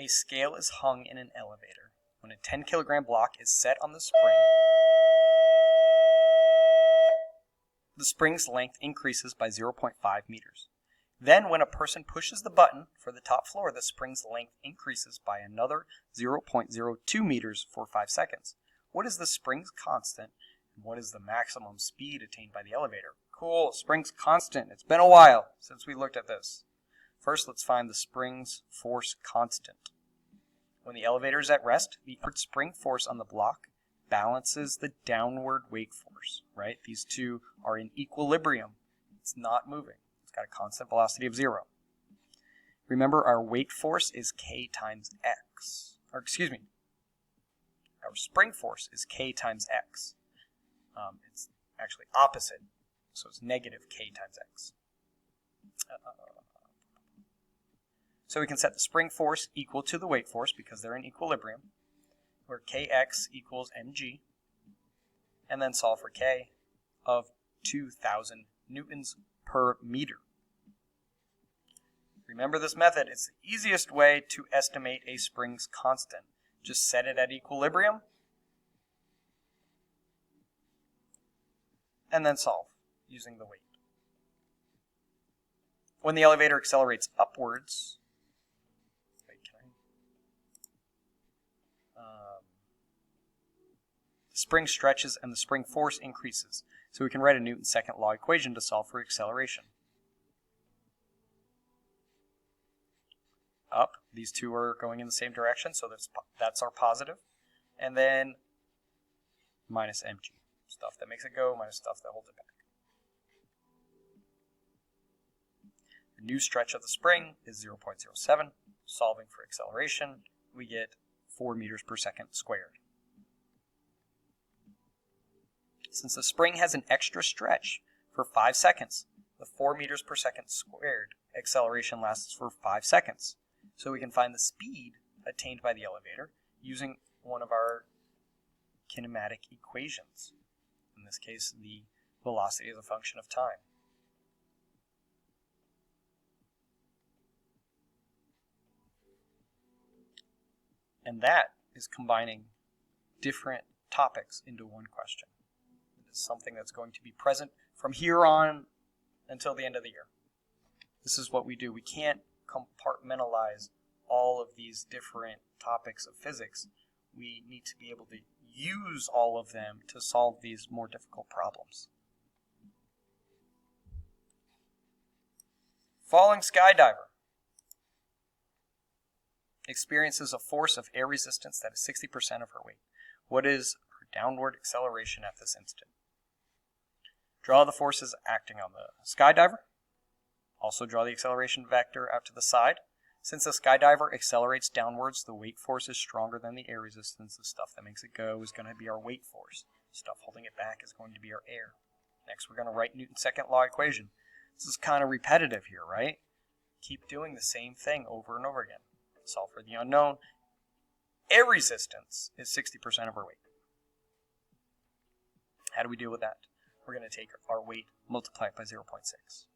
A scale is hung in an elevator. When a 10-kilogram block is set on the spring, the spring's length increases by 0.5 meters. Then, when a person pushes the button for the top floor, the spring's length increases by another 0.02 meters for 5 seconds. What is the spring's constant, and what is the maximum speed attained by the elevator? Cool, spring's constant. It's been a while since we looked at this. First, let's find the spring's force constant. When the elevator is at rest, the upward spring force on the block balances the downward weight force, right? These two are in equilibrium. It's not moving. It's got a constant velocity of 0. Remember, our weight force is K times X. Or, excuse me, our spring force is K times X. It's actually opposite, so it's negative K times X. So we can set the spring force equal to the weight force because they're in equilibrium, where Kx equals mg, and then solve for K of 2,000 newtons per meter. Remember this method. It's the easiest way to estimate a spring's constant. Just set it at equilibrium, and then solve using the weight. When the elevator accelerates upwards, the spring stretches and the spring force increases. So we can write a Newton's second law equation to solve for acceleration. Up, these two are going in the same direction, so that's our positive. And then minus mg, stuff that makes it go minus stuff that holds it back. The new stretch of the spring is 0.07. Solving for acceleration, we get 4 meters per second squared. Since the spring has an extra stretch for 5 seconds, the 4 meters per second squared acceleration lasts for 5 seconds. So we can find the speed attained by the elevator using one of our kinematic equations. In this case, the velocity is a function of time. And that is combining different topics into one question. It is something that's going to be present from here on until the end of the year. This is what we do. We can't compartmentalize all of these different topics of physics. We need to be able to use all of them to solve these more difficult problems. Falling skydiver experiences a force of air resistance that is 60% of her weight. What is her downward acceleration at this instant? Draw the forces acting on the skydiver. Also draw the acceleration vector out to the side. Since the skydiver accelerates downwards, the weight force is stronger than the air resistance. The stuff that makes it go is going to be our weight force. Stuff holding it back is going to be our air. Next, we're going to write Newton's second law equation. This is kind of repetitive here, right? Keep doing the same thing over and over again. Solve for the unknown. Air resistance is 60% of our weight. How do we deal with that? We're going to take our weight, multiply it by 0.6.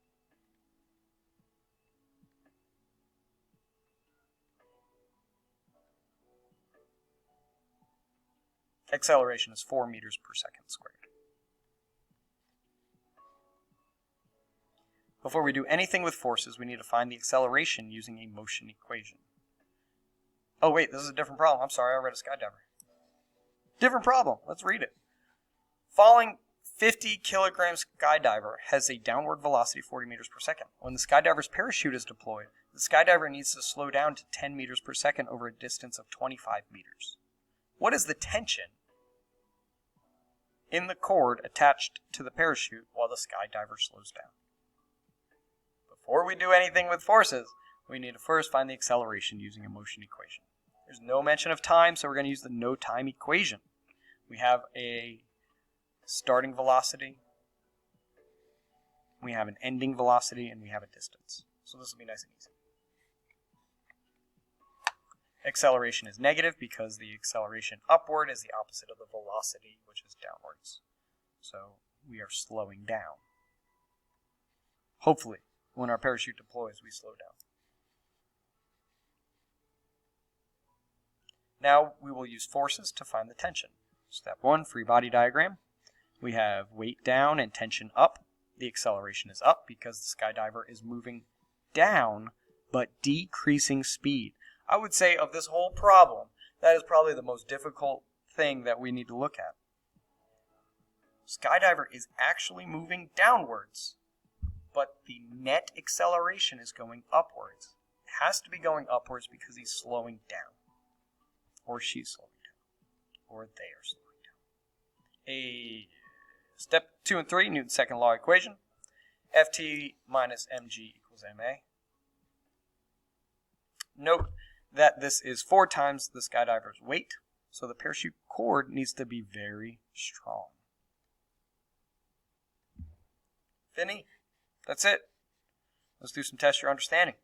Acceleration is 4 meters per second squared. Before we do anything with forces, we need to find the acceleration using a motion equation. Oh wait, this is a different problem. I'm sorry, I read a skydiver. Different problem. Let's read it. Falling 50 kilogram skydiver has a downward velocity of 40 meters per second. When the skydiver's parachute is deployed, the skydiver needs to slow down to 10 meters per second over a distance of 25 meters. What is the tension in the cord attached to the parachute while the skydiver slows down? Before we do anything with forces, we need to first find the acceleration using a motion equation. There's no mention of time, so we're going to use the no time equation. We have a starting velocity, we have an ending velocity, and we have a distance. So this will be nice and easy. Acceleration is negative because the acceleration upward is the opposite of the velocity, which is downwards. So we are slowing down. Hopefully, when our parachute deploys, we slow down. Now we will use forces to find the tension. Step 1, free body diagram. We have weight down and tension up. The acceleration is up because the skydiver is moving down but decreasing speed. I would say of this whole problem, that is probably the most difficult thing that we need to look at. Skydiver is actually moving downwards, but the net acceleration is going upwards. It has to be going upwards because he's slowing down. Or she's slowing down. Or they are slowing down. Step 2 and 3, Newton's second law equation. Ft minus mg equals ma. Note that this is 4 times the skydiver's weight, so the parachute cord needs to be very strong. Finney, that's it. Let's do some test your understanding.